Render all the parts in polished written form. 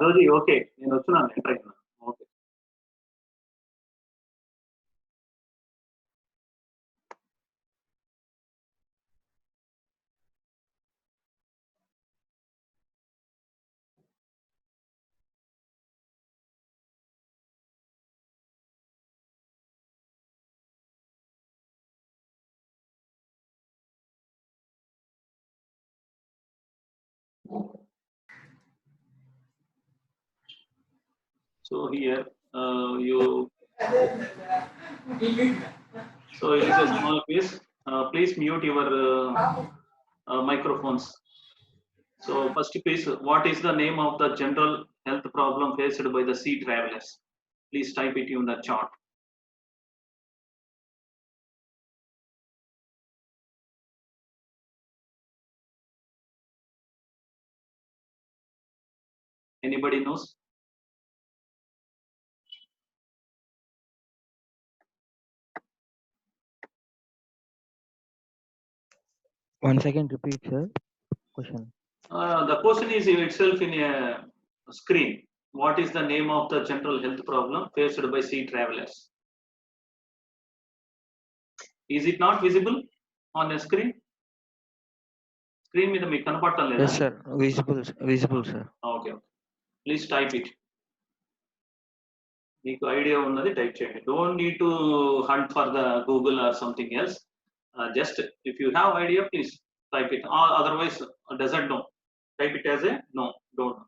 Joji okay నేను వచ్చున్నాను enter అయినా okay So here you so it is a small piece. Please mute your microphones. So first piece, what is the name of the general health problem faced by the sea travelers? Please type it in the chat. Anybody knows? One second, repeat, sir. Question. The question is itself in a screen. What is the name of the general health problem faced by sea travelers? Is it not visible on a screen? Screen మీద మీకు కనపడటం లేదా? Yes, sir. Visible, sir. Okay. Please type it. మీకు idea ఉన్నది type చేయండి. Don't need to hunt for the Google or something else. Just if you have idea, please type it. Otherwise, doesn't know. Type it as a no. Don't know.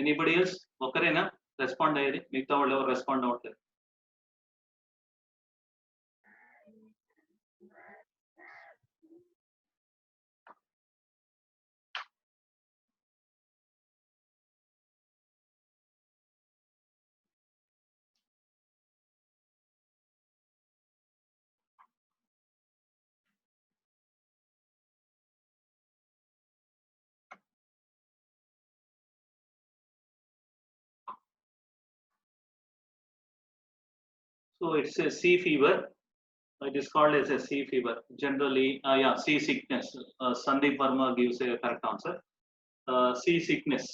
Anybody else? ఒకరేనా respond అయ్యేది? మిగతా వాళ్ళు ఎవరు respond అవ్వట్లేదు. So it's a sea fever. It is called as a sea fever. Generally, sea sickness. Sandeep Verma gives a correct answer. Sea sickness.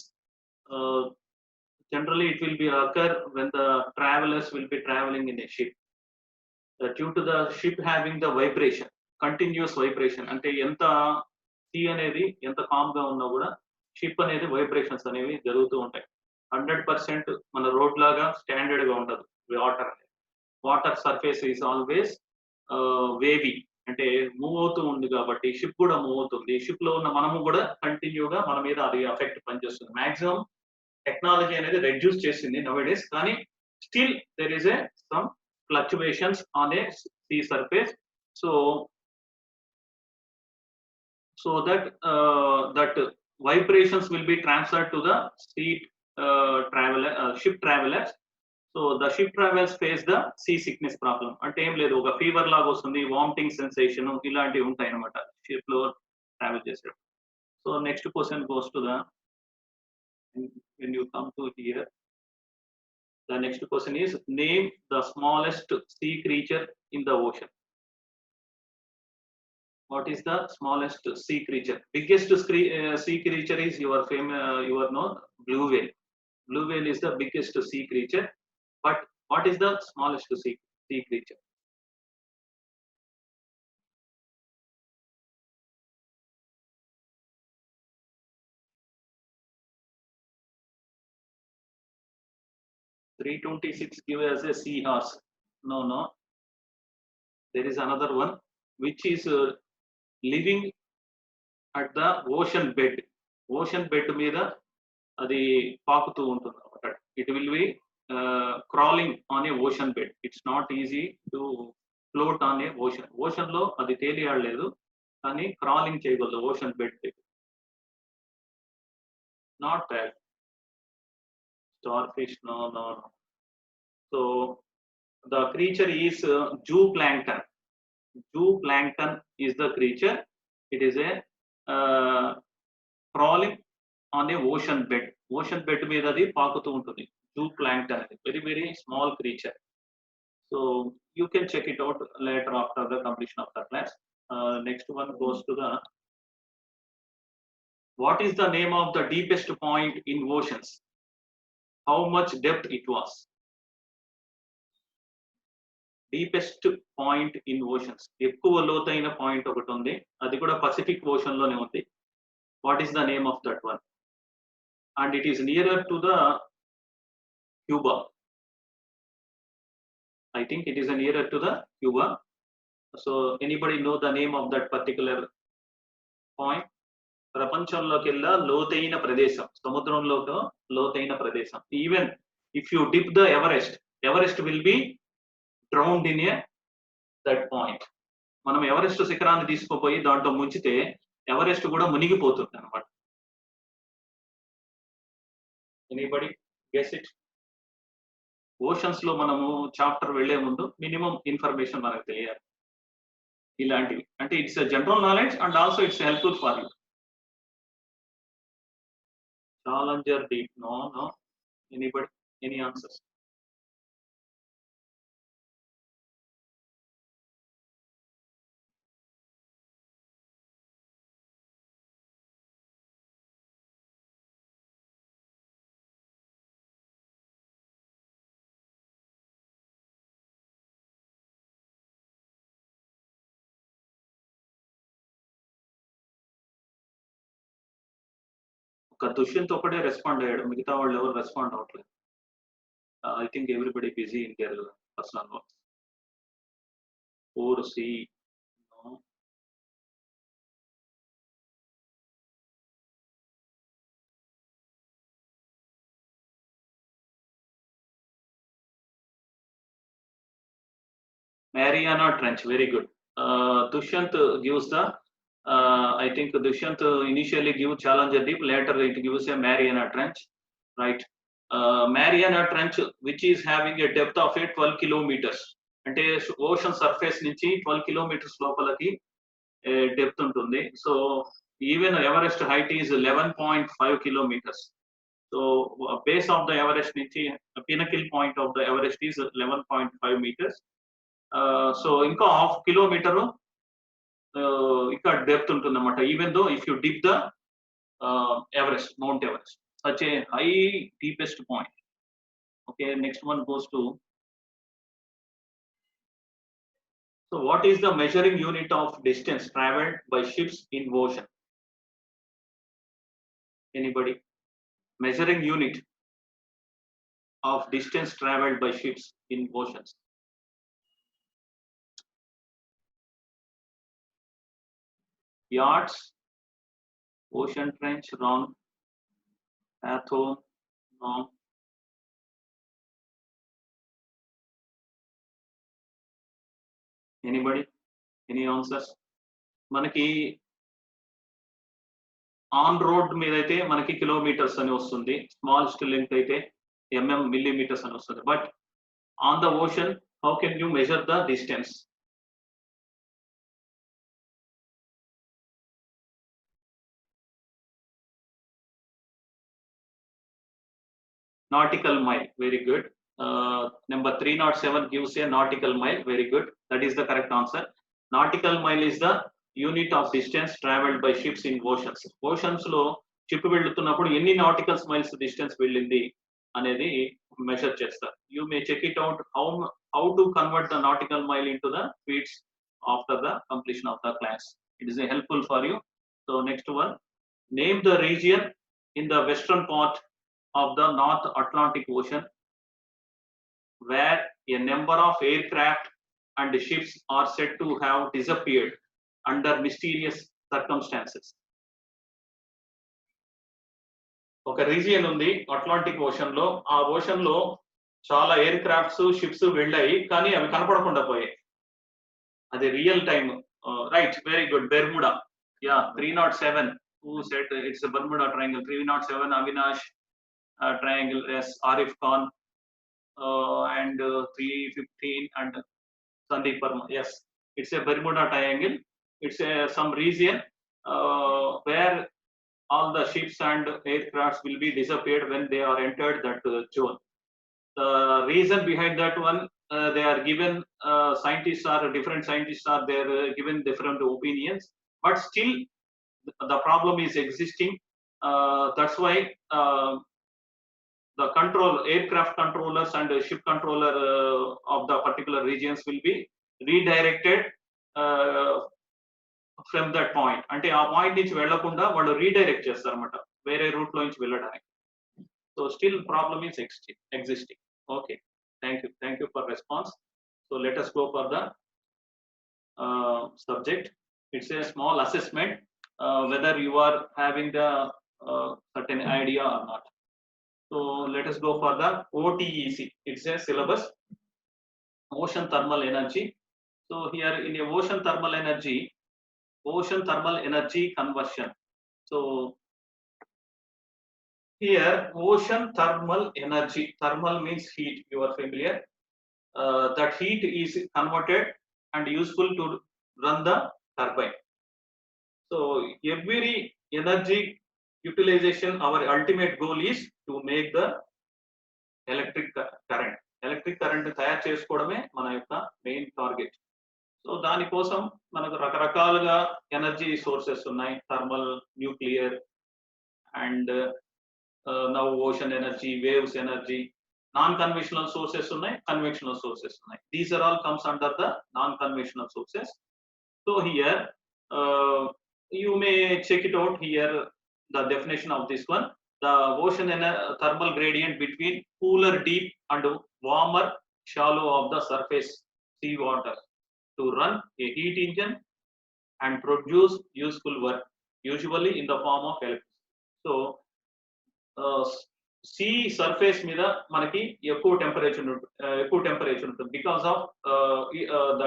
Generally, it will be occur when the travelers will be traveling in a ship. Due to the ship having the vibration, continuous vibration. అంటే ఎంత see అనేది ఎంత com గా ఉన్నా కూడా ship అనేది vibrations అనేవి జరుగుతూ ఉంటాయి. 100% మన రోడ్ లాగా స్టాండర్డ్ గా ఉండదు వాటర్ అనేది. Water surface is always wavy అంటే మూవ్ అవుతూ ఉంది కాబట్టి షిప్ కూడా మూవ్ అవుతుంది. షిప్ లో ఉన్న మనము కూడా కంటిన్యూగా మన మీద అది ఎఫెక్ట్ పనిచేస్తుంది. మాక్సిమం టెక్నాలజీ అనేది రెడ్యూస్ చేసింది నౌడేస్, కానీ still there is a some fluctuations on a sea surface. So that vibrations will be transferred to the sea ship travelers. So the ship travelers face the sea sickness problem. అంటే ఏం లేదు, ఒక fever లాగా వస్తుంది, vomiting sensation ఇలాంటివి ఉంటాయి అన్నమాట ship లో ట్రావెల్ చేసేటప్పుడు. So next question goes to the when you come to here. The next question is, name the smallest sea creature in the ocean. What is the smallest sea creature? Biggest sea creature is your known blue whale. Blue whale is the biggest sea creature. But what is the smallest sea creature? (326) give us a seahorse. No. There is another one which is living at the ocean bed. Ocean bed మీద అది పాకుతూ ఉంటుంది అన్నమాట. It will be crawling on a ocean bed. It's not easy to float on a ocean. Ocean లో అది తేలియాడలేదు, కానీ crawling చేయగలదు ocean bed. Not bad. Starfish, no. So the creature is zooplankton. Zooplankton is the creature. It is a crawling on a ocean bed. Ocean bed మీద అది పాకుతూ ఉంటుంది. Zooplankton అనేది very very small creature. So you can check it out later after the completion of the class. Next one goes to the what is the name of the deepest point in oceans? How much depth it was? Deepest point in oceans. ఎక్కువ లోతైన point ఒకటి ఉంది. అది కూడా Pacific ocean లోనే ఉంది. What is the name of that one? And it is nearer to the Cuba. I think it is nearer to the Cuba. So anybody know the name of that particular point? ప్రపంచంలోకెల్లా లోతైన ప్రదేశం, సముద్రంలో లోతైన ప్రదేశం. Even if you dip the Everest will be drowned in a that point. మనం Everest శిఖరాన్ని తీసుకుపోయి దాంట్లో ముంచితే Everest కూడా మునిగిపోతుంది అనమాట. Anybody guess it? ఓషన్స్ లో మనము చాప్టర్ వెళ్లే ముందు మినిమం ఇన్ఫర్మేషన్ మనకు తెలియాలి ఇలాంటివి. అంటే it's general knowledge and also it's helpful for you. Challenger deep? No. Anybody? Any answers? ఒక దుష్యంత్ ఒకటే రెస్పాండ్ అయ్యాడు, మిగతా వాళ్ళు ఎవరు రెస్పాండ్ అవ్వట్లేదు. I think everybody busy in there personal works. 4C. Mariana Trench, very good. Dushyant gives the I think Dushyant initially gives Challenger Deep, later it gives a Mariana Trench, right? Mariana Trench, which is having a depth of 12 kilometers. అంటే ocean surface నుంచి 12 kilometres లోపలికి depth ఉంటుంది. So even Everest height is 11.5 kilometers. So base of the Everest నుంచి pinnacle point of the Everest is 11.5 meters. So ఇంకా 1/2 kilometer ఇక్కడ depth ఉంటుంది అన్నమాట. Even though if you dip the Everest, mount Everest, such a high deepest point. Okay, next one goes to, so what is the measuring unit of distance traveled by ships in ocean? Anybody? Measuring unit of distance traveled by ships in oceans. Yards, ocean trench, wrong. Fathom, wrong. Anybody? Any answers? మనకి on road మీద అయితే మనకి kilometres అని వస్తుంది, smallest length అయితే millimeters అని వస్తుంది. But on the ocean how can you measure the distance? Nautical mile, very good. Number 307 gives a nautical mile, very good. That is the correct answer. Nautical mile is the unit of distance traveled by ships in oceans. Oceans లో ship వెళ్తున్నప్పుడు ఎన్ని nautical miles distance వెళ్ళింది అనేది measure చేస్తారు. You may check it out how to convert the nautical mile into the feet after the completion of the class. It is helpful for you. So next one, name the region in the western part of the North Atlantic Ocean where a number of aircraft and ships are said to have disappeared under mysterious circumstances. ఒక region ఉంది Atlantic ocean లో. ఆ ocean లో చాలా air crafts, ships వెళ్ళాయి, కానీ అవి కనపడకుండా పోయాయి. అది real time, right? Very good. Bermuda, yeah. 307, who said it's a Bermuda Triangle? 307, Avinash. Triangle, yes. Arif Khan, and 315 and Sandeep Verma, yes. It's a Bermuda Triangle. It's some region where all the ships and aircrafts will be disappeared when they are entered that zone. The reason behind that one, they are given, different scientists are there given different opinions, but still the problem is existing. That's why the aircraft controllers and ship controller of the particular regions will be redirected from that point. అంటే ఆ point నుంచి వెళ్లకుండా వాళ్ళు redirect చేస్తారన్నమాట వేరే route లో నుంచి వెళ్ళడానికి. So still problem is existing. Okay, thank you for response. So let us go for the subject. It's a small assessment whether you are having the certain idea or not. So let us go for the OTEC. It's a syllabus, ocean thermal energy. So here in a ocean thermal energy conversion. So here ocean thermal energy, thermal means heat, you are familiar. That heat is converted and useful to run the turbine. So every energy utilization, our ultimate goal is to make the electric current తయారు చేసుకోవడమే మన యొక్క main target. So దానికోసం మనకు రకరకాలుగా energy sources ఉన్నాయి, thermal, nuclear and now ocean energy, waves energy, non-conventional sources ఉన్నాయి, conventional sources ఉన్నాయి. These are all comes under the non-conventional sources. So here you may check it out here, the definition of this one. The ocean thermal gradient between cooler deep and warmer shallow of the surface sea water to run a heat engine and produce useful work, usually in the form of electricity. So sea surface మీద మనకి ఎక్కువ temperature ఉంటుంది because of the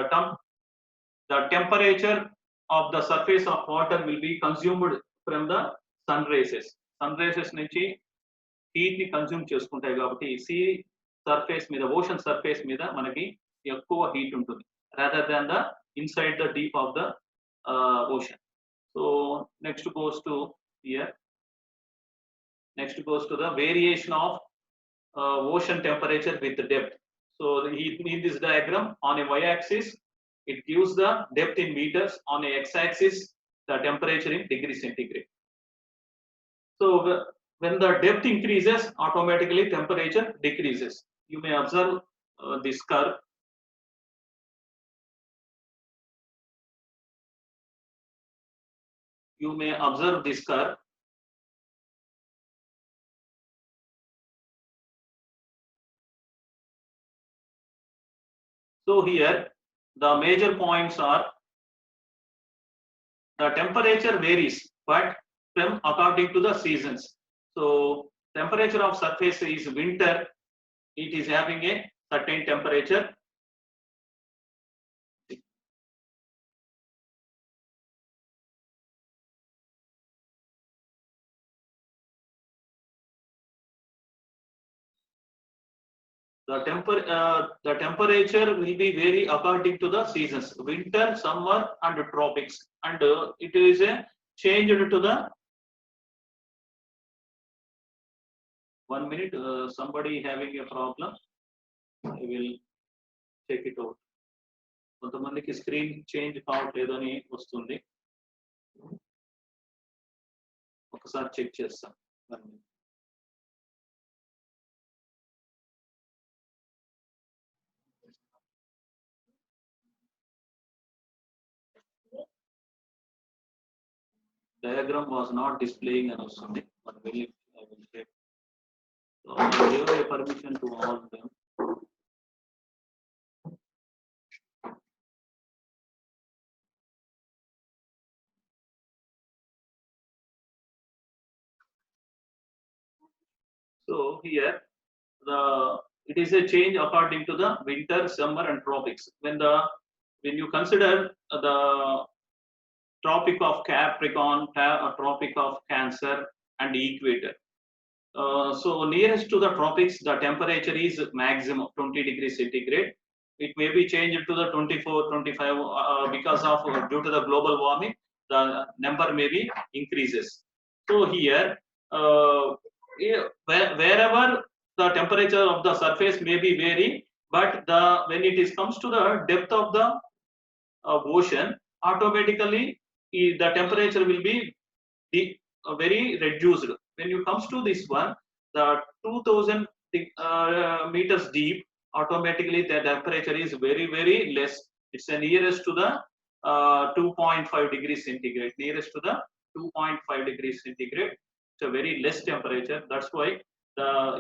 temperature of the surface of water will be consumed from the sun rays నుంచి heat ని consume చేసుకుంటాయి కాబట్టి sea surface మీద, ocean surface మీద మనకి ఎక్కువ హీట్ ఉంటుంది rather than the inside the deep of the ocean. So next goes to the variation of ocean temperature with depth. So in this diagram, on a y-axis, it gives the depth in meters. On a x-axis, the temperature in degrees centigrade. So when the depth increases, automatically temperature decreases. You may observe this curve. So here the major points are the temperature varies, but from according to the seasons. So temperature of surface is winter, it is having a certain temperature. The temperature will be vary according to the seasons, winter, summer and tropics, and it is changed to the 1 minute. Somebody having a problem, I will check it out. కొంతమందికి screen change కావట్లేదని వస్తుంది, ఒకసారి check చేస్తాం. Diagram was not displaying and something, but I will check. So I will give a permission to all of them. So here it is a change according to the winter, summer and tropics. When you consider the Tropic of Capricorn, Tropic of Cancer and Equator. So nearest to the tropics, the temperature is maximum 20 degrees centigrade. It may be changed to the 24, 25 because of due to the global warming. the number may be increases. So here, wherever the temperature of the surface may be vary, but when it comes to the depth of the ocean, automatically the temperature will be very reduced. When you comes to this one, the 2000 meters deep, automatically the temperature is very less. It's nearest to the 2.5 degrees centigrade, nearest to the 2.5 degrees centigrade. It's a very less temperature. That's why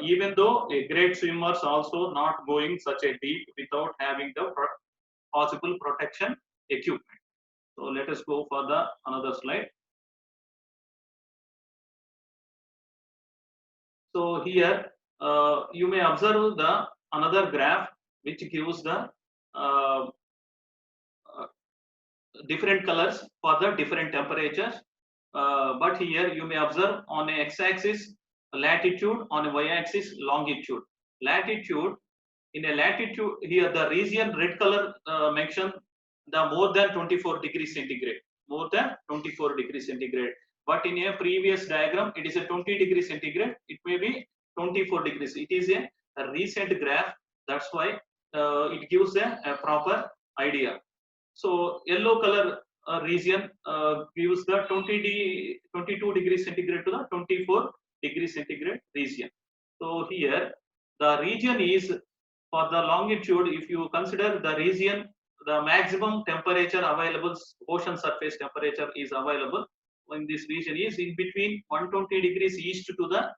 even though a great swimmers also not going such a deep without having the possible protection equipment. So let us go for the another slide. So here you may observe the another graph which gives the different colors for the different temperatures. But here you may observe on a x-axis latitude, on a y-axis longitude. Latitude, in a latitude here the region red color mention the more than 24 degrees centigrade, more than 24 degrees centigrade. But in a previous diagram it is a 20 degrees centigrade, it may be 24 degrees. It is a recent graph, that's why it gives a proper idea. So yellow color region gives the 22 degrees centigrade to the 24 degrees centigrade region. So here the region is for the longitude, if you consider the region, the maximum temperature available, ocean surface temperature is available in this region is in between 120 degrees east to the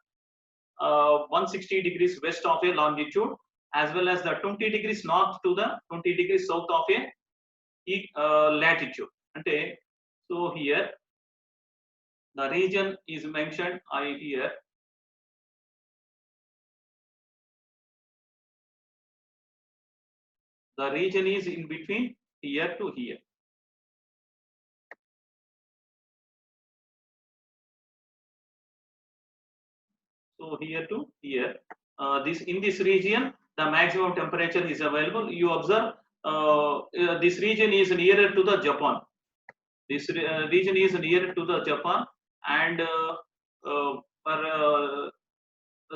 160 degrees west of a longitude, as well as the 20 degrees north to the 20 degrees south of a latitude. Okay, so here the region is mentioned here. The region is in between here to here. So here to here, this in this region the maximum temperature is available. You observe this region is nearer to the Japan. This region is nearer to the Japan, and for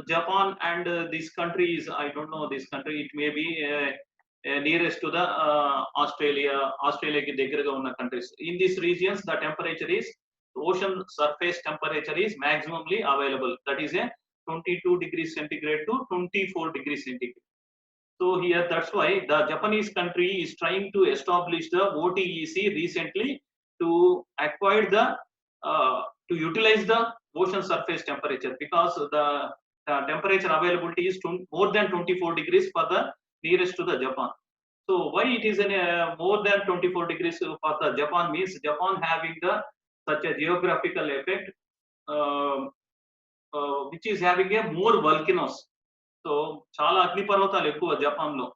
Japan and this country is, I don't know this country, it may be nearest to the Australia countries. In these regions the temperature is, ocean surface temperature is maximally available, that is a 22 degrees centigrade to 24 degrees centigrade. So here that's why the Japanese country is trying to establish the OTEC recently to acquire the to utilize the ocean surface temperature, because the temperature availability is more than 24 degrees for the nearest to the Japan. So why it is more than 24 degrees for the Japan means Japan having the such a geographical effect which is having a more volcanoes. So chala agni parvatalu ekkuva Japan lo.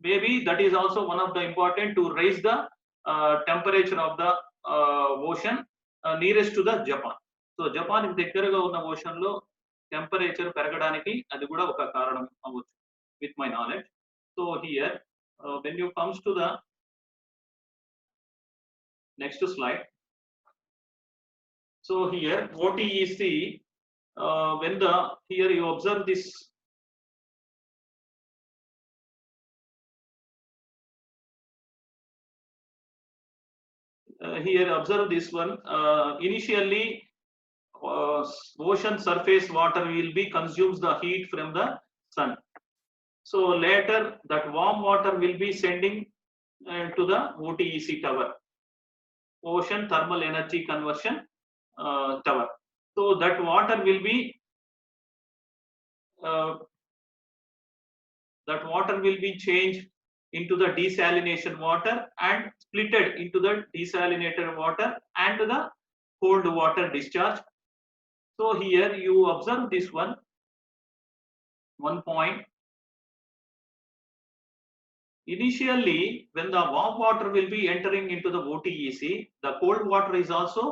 Maybe that is also one of the important to raise the temperature of the ocean nearest to the Japan. So Japan దగ్గరగా ఉన్న ocean లో temperature పెరగడానికి అది కూడా ఒక కారణం అవ్వచ్చు, with my knowledge. So here when you comes to the next slide, so here OTEC, when the here you observe this here observe this one, initially ocean surface water will be consumes the heat from the sun. So later that warm water will be sending to the OTEC tower, ocean thermal energy conversion tower. So that water will be changed into the desalination water and splitted into the desalinated water and the cold water discharge. So here you observe this one point. Initially when the warm water will be entering into the OTEC, the cold water is also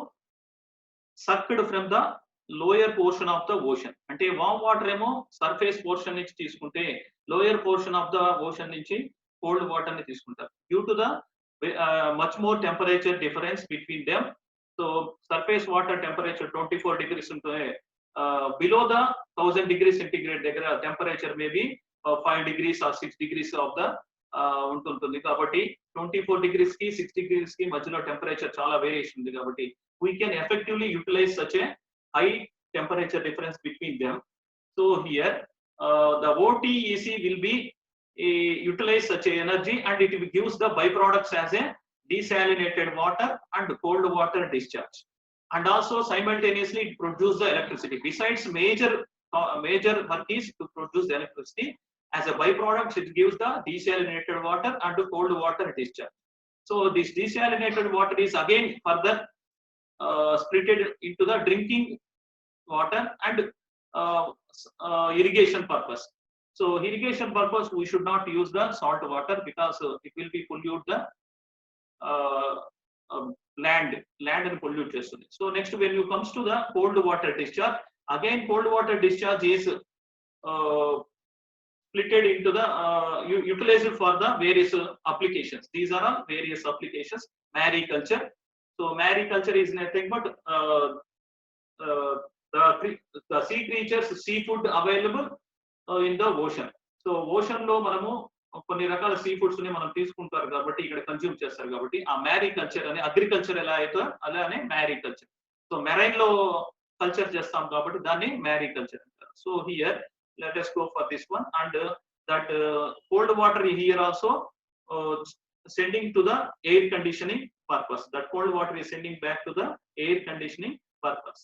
sucked from the lower portion of the ocean. Ante warm water emo surface portion nunchi teeskunte lower portion of the ocean nunchi cold water ni teeskuntaru. Due to the much more temperature difference between them, So surface water temperature 24 degrees unte below the 1000 degrees centigrade దగ్గర temperature may be 5 degrees or 6 degrees of the ఉంటుంటుంది కాబట్టి 24 degrees కి 6 degrees కి మధ్యలో temperature చాలా variation ఉంది కాబట్టి we can effectively utilize such a high temperature difference between them. So here the OTEC will be utilize such a energy and it gives the byproducts as a desalinated water and cold water discharge, and also simultaneously it produce the electricity. Besides major work is to produce the electricity. As a byproduct it gives the desalinated water and cold water discharge. So this desalinated water is again further splitted into the drinking water and irrigation purpose. So irrigation purpose we should not use the salt water because it will be pollute the land and pollute chestundi. So next when you comes to the cold water discharge, again cold water discharge is splitted into the utilized for the various applications. These are all various applications. Mariculture. So mariculture is nothing but the sea creatures, seafood available in the ocean. So ocean lo manamu కొన్ని రకాల sea foods ని మనం తీసుకుంటారు కాబట్టి ఇక్కడ consume చేస్తారు కాబట్టి ఆ మ్యారీకల్చర్ అనే అగ్రికల్చర్ ఎలా అయితే అలానే మ్యారీకల్చర్. సో మెరైన్ లో కల్చర్ చేస్తాం కాబట్టి దాన్ని మ్యారీకల్చర్ అంటారు. So here let us go for this one, and that cold water here also sending to the air conditioning purpose. That cold water is sending back to the air conditioning purpose.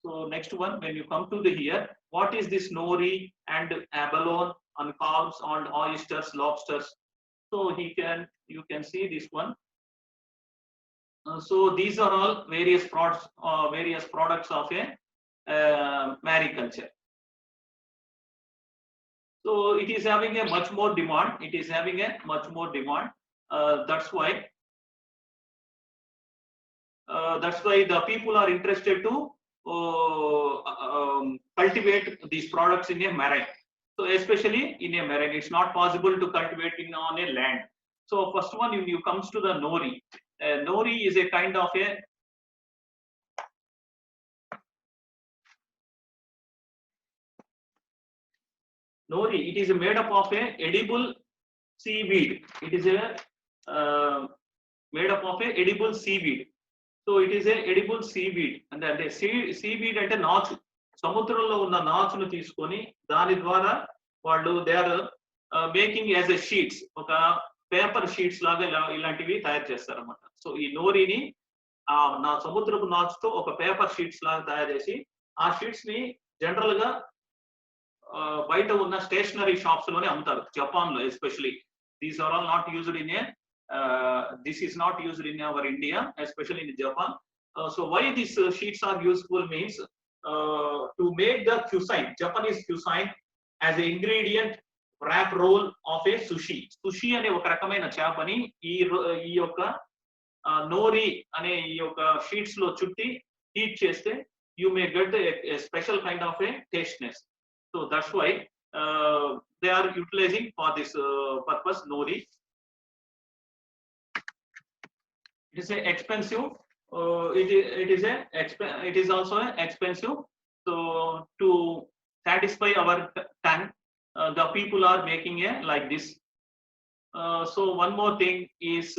So next one, when you come to the here, what is this nori and abalone and clams and oysters, lobsters? So you can see this one. So these are all various products of a mariculture. So it is having a much more demand. That's why the people are interested to cultivate these products in a marine. So especially in a marine, it's not possible to cultivate on a land. So first one, when you comes to the nori. Nori is a kind of a nori. It is made up of a edible seaweed. It is a made up of a edible seaweed. So it is a edible seaweed, and అంటే seaweed అంటే నాచు, సముద్రంలో ఉన్న నాచును తీసుకొని దాని ద్వారా వాళ్ళు they are making as a sheets, ఒక పేపర్ షీట్స్ లాగా ఇలాంటివి తయారు చేస్తారన్నమాట. సో ఈ నోరిని నా సముద్రపు నాచుతో ఒక పేపర్ షీట్స్ లాగా తయారు చేసి ఆ షీట్స్ ని జనరల్ గా బయట ఉన్న స్టేషనరీ షాప్స్ లోనే అమ్ముతారు, జపాన్ లో especially. These are all not used in a this is not used in our India, especially in Japan. So why these sheets are useful means to make the cuisine, Japanese cuisine, as an ingredient wrap roll of a sushi. Sushi ane oka rakamaina chapani ee yokka nori ane ee yokka sheets lo chutti heat cheste you may get a special kind of a tastiness. So that's why they are utilizing for this purpose nori. It is a expensive. It is also expensive. So to satisfy our tongue, the people are making a like this. So one more thing is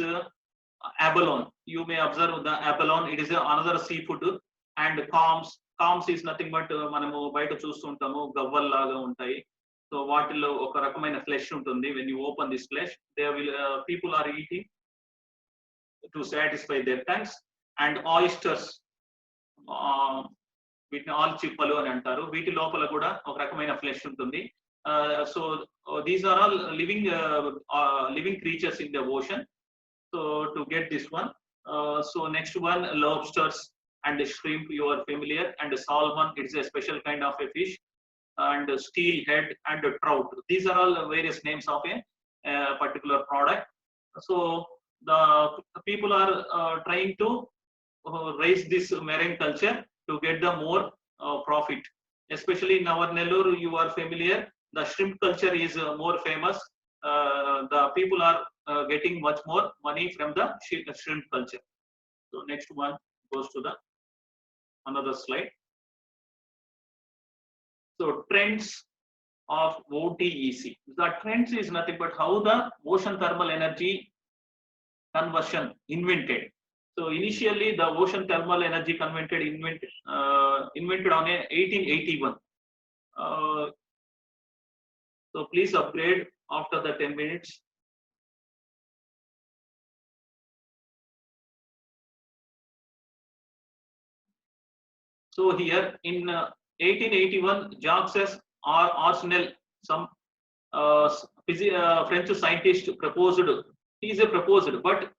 abalone. You may observe the abalone. It is another seafood. And clams is nothing but మనము బయట చూస్తుంటాము, గవ్వల్ లాగా ఉంటాయి. So వాటిలో ఒక రకమైన flesh ఉంటుంది. When you open this flesh, people are eating to satisfy their tongues. And oysters, వీటిని all చిప్పలు అని అంటారు. వీటి లోపల కూడా ఒక రకమైన ఫ్లెష్ ఉంటుంది. So these are all living creatures in the ocean. So to get this one, so next one lobsters and shrimp, you are familiar, and salmon, it is a special kind of a fish, and steelhead and trout. These are all various names of a particular product. So the people are trying to raise this marine culture to get the more profit. Especially in our Nellore, you are familiar, the shrimp culture is more famous. The people are getting much more money from the shrimp culture. So next one, goes to the another slide. So trends of OTEC. The trends is nothing but how the ocean thermal energy conversion invented. So initially the ocean thermal energy invented on 1881. So please upgrade after the 10 minutes. So here in 1881, Jacques Arsenal, some French scientist proposed. He is a proposed, but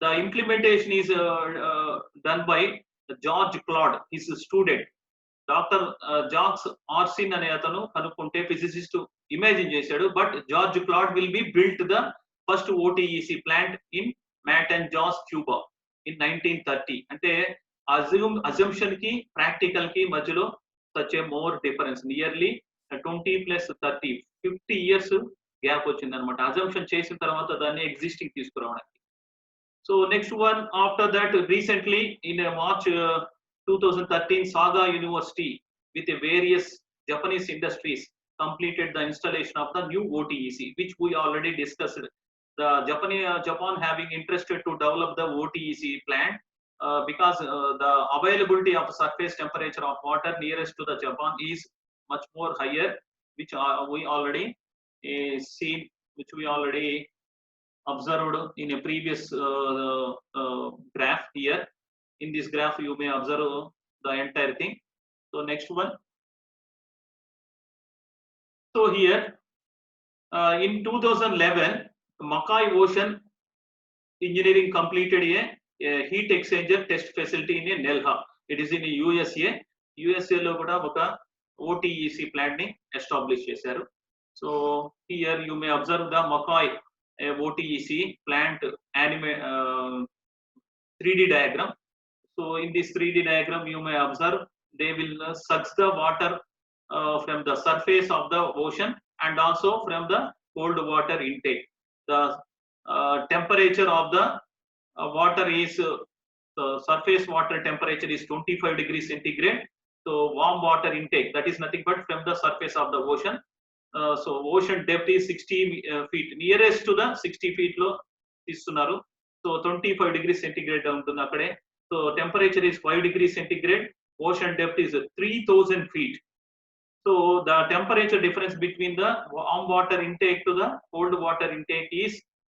the implementation is done by George Claude, his student. Doctor Jacques Arsene అనే అతను కనుక్కుంటే physicist imagine చేశాడు. But George Claude will be built the first OTEC plant in Matanzas Cuba in 1930. అంటే assumption కి practical కి మధ్యలో such a more difference, nearly 20 + 30 50 years gap వచ్చింది అనమాట అజంప్షన్ చేసిన తర్వాత దాన్ని ఎగ్జిస్టింగ్ తీసుకురావడానికి. So next one after that recently in March 2013, Saga University with various Japanese industries completed the installation of the new OTEC, which we already discussed. The Japan having interested to develop the OTEC plant because the availability of surface temperature of water nearest to the Japan is much more higher, which we already seen, which we already observed in a previous graph here. In this graph you may observe the entire thing. So next one. So here in 2011 Mackay Ocean Engineering completed a heat exchanger test facility in Nelha. It is in USA. USA lo kuda oka OTEC plant ni establish chesaru. So here you may observe the Mackay OTEC plant 3D diagram. So in this 3D diagram you may observe they will suck the water from the surface of the ocean and also from the cold water intake. The temperature of the water is surface water temperature is 25 degrees centigrade. So warm water intake, that is nothing but from the surface of the ocean. So ocean depth is 60 feet, nearest to the 60 feet lo istunaru. So 25 degrees centigrade untundi akade. So temperature is 5 degrees centigrade, ocean depth is 3000 feet. So the temperature difference between the warm water intake to the cold water intake is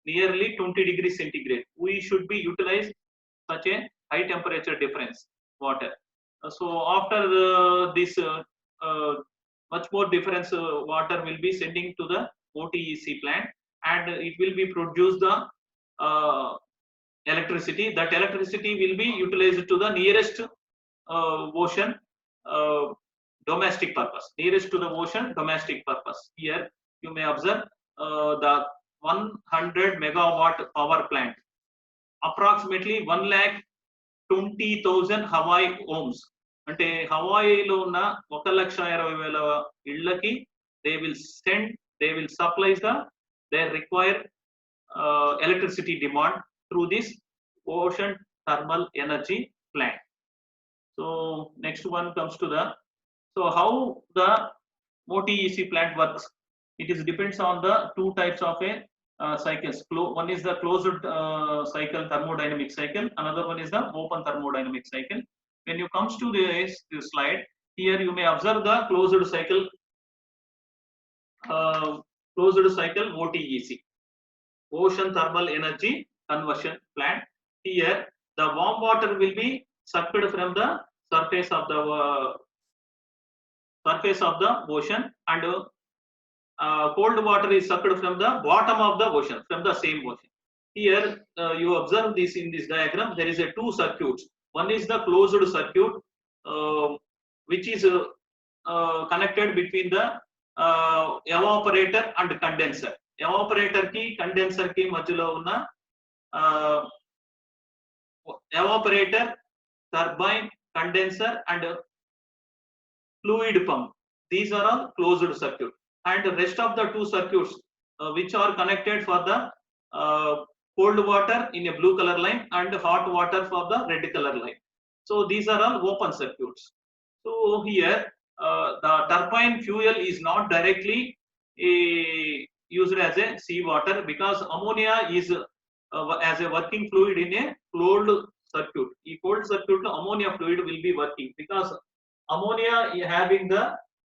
nearly 20 degrees centigrade. We should be utilized such a high temperature difference water. So after this much more difference water will be sending to the OTEC plant and it will be produced the electricity. That electricity will be utilized to the nearest ocean domestic purpose, nearest to the ocean domestic purpose. Here you may observe the 100 megawatt power plant, approximately 1,20,000 Hawaii homes. అంటే హవాయిలో ఉన్న 1,20,000 ఇళ్ళకి they will supply their required electricity demand through this ocean thermal energy plant. So next one comes to the, so how the OTEC plant works. It is depends on the two types of a cycles. One is the closed cycle thermodynamic cycle, another one is the open thermodynamic cycle. When you comes to this slide, here you may observe the closed cycle OTEC, ocean thermal energy conversion plant. Here the warm water will be sucked from the surface of the ocean and cold water is sucked from the bottom of the ocean, from the same ocean. Here you observe this in this diagram, there is a two circuits. One is the closed circuit which is connected between the evaporator and condenser. Evaporator ki condenser ki madhyalo unna evaporator, turbine, condenser and fluid pump, these are all closed circuit, and the rest of the two circuits which are connected for the cold water in a blue color line and hot water for the red color line. So these are all open circuits. So here the turbine fuel is not directly used as a seawater, because ammonia is as a working fluid in a closed circuit. In cold circuit, ammonia fluid will be working, because ammonia is having the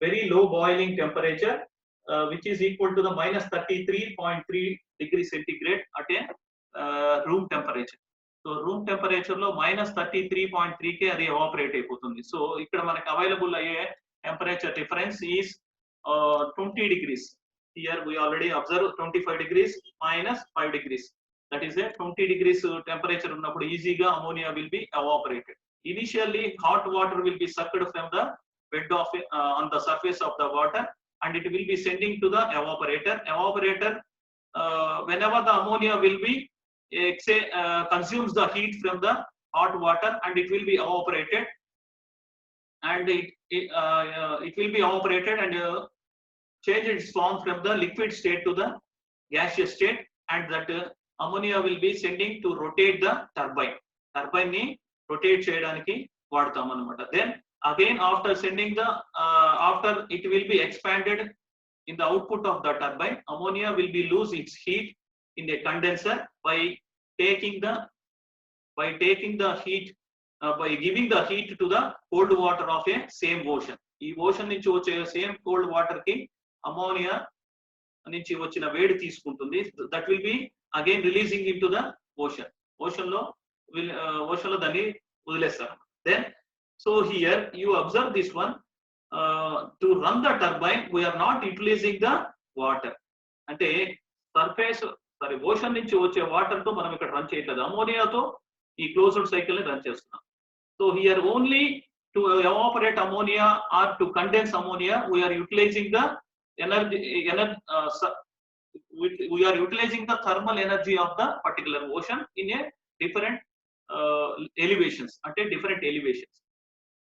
very low boiling temperature, which is equal to the minus 33.3 degrees centigrade at a room temperature. So room temperature lo minus 33.3 కి అది evaporate అయిపోతుంది. So ఇక్కడ మనకి available అయ్యే temperature difference is 20 degrees. Here we already observe 25 degrees minus 5 degrees. That is a 20 degrees temperature ఉన్నప్పుడు ఈజీగా ammonia will be evaporated. Initially hot water will be sucked from the bed of on the surface of the water, and it will be sending to the evaporator. Whenever the ammonia will be consumes the heat from the hot water, and it will be evaporated, and it will be evaporated and change its form from the liquid state to the gaseous state, and that ammonia will be sending to rotate the turbine ni rotate cheyadaniki vaadtam anamata. Then again after sending the after it will be expanded in the output of the turbine, ammonia will be lose its heat in a condenser by taking the heat by giving the heat to the cold water of a same ocean. ఈ ocean నుంచి వచ్చే same cold water కి ammonia నుంచి వచ్చిన వేడి తీసుకుంటుంది. That will be again releasing into the ocean లో దాన్ని వదిలేస్తారు. Then so here you observe this one, to run the turbine we're not utilizing the water. అంటే ఓషన్ నుంచి వచ్చే వాటర్ తో మనం ఇక్కడ రన్ చేయట్లేదు, అమోనియాతో ఈ క్లోజ్డ్ సైకిల్ ని రన్ చేస్తున్నాం. So here only to evaporate ammonia or to condense ammonia, we are utilizing the we are utilizing the thermal energy of the particular ocean in a different elevations, at a different elevations.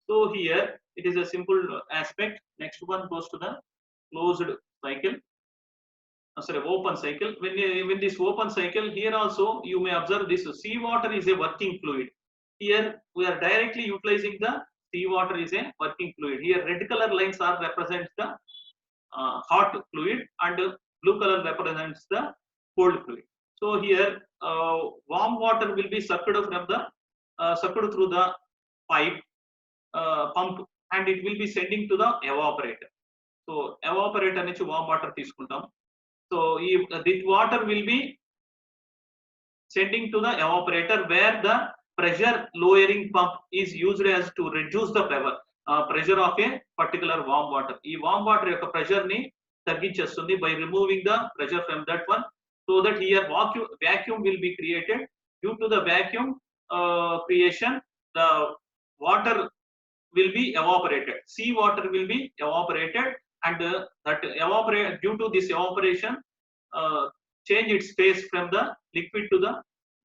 So here it is a simple aspect. Next one goes to the closed cycle, open cycle. When this open cycle, here also you may observe this seawater is a working fluid. Here we are directly utilizing the seawater is a working fluid. Here red color lines are represents the hot fluid, and blue color represents the cold fluid. So here warm water will be sucked from the sucked through the pipe pump, and it will be sending to the evaporator. So evaporator nunchi warm water తీసుకుంటాం. So this water will be sending to the evaporator, where the pressure lowering pump is used as to reduce the pressure of a particular warm water. ఈ warm water యొక్క pressure ని తగ్గించేస్తుంది by removing the pressure from that one, so that here vacuum will be created. Due to the vacuum creation, the water will be evaporated, sea water will be evaporated, and that evaporate due to this evaporation change its phase from the liquid to the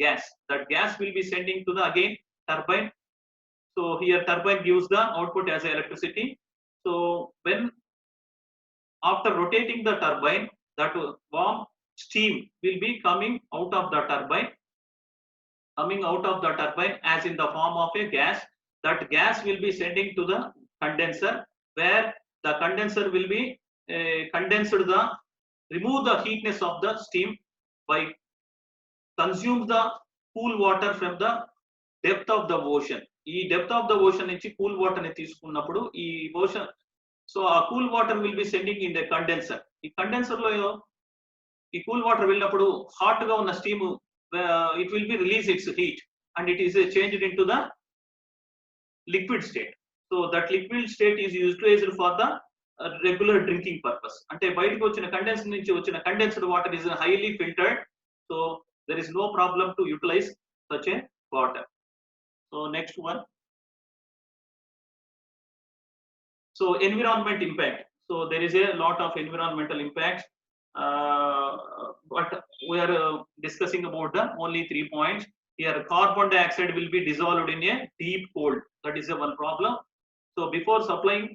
gas. That gas will be sending to the again turbine. So here turbine gives the output as electricity. So when after rotating the turbine, that warm steam will be coming out of the turbine, as in the form of a gas. That gas will be sending to the condenser, where the condenser will be condensed remove the heatness of the steam by consume the cool water from the depth of the ocean. ఈ depth of the ocean నుంచి cool water ని తీసుకున్నప్పుడు ఈ ocean, so ఆ cool water will be sending in the condenser. ఈ condenser లో ఈ cool water వెళ్ళినప్పుడు hot గా ఉన్న steam it will be release its heat, and it is changed into the liquid state. So that liquid state is utilized for the regular drinking purpose. అంటే బయటకు వచ్చిన condenser నుంచి వచ్చిన condensed water is highly filtered, so there is no problem to utilize such a water. So next one, so environment impact. So there is a lot of environmental impacts, but we are discussing about the only 3 points. Here carbon dioxide will be dissolved in a deep cold, that is one problem. So before supplying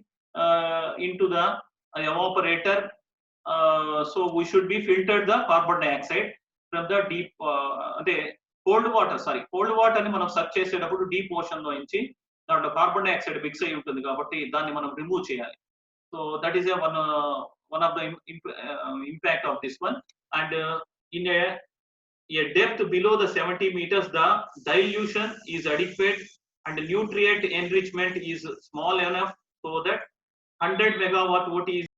into the evaporator, so we should be filtered the carbon dioxide from the deep cold water ని మనం search చేసేటప్పుడు deep ocean లో నుంచి దాంట్లో carbon dioxide mix అయి ఉంటుంది కాబట్టి దాన్ని మనం రిమూవ్ చేయాలి. So that is one of the impact of this one. And in a depth below the 70 meters, the dilution is adequate and nutrient enrichment is small enough so that 100 megawatt OT is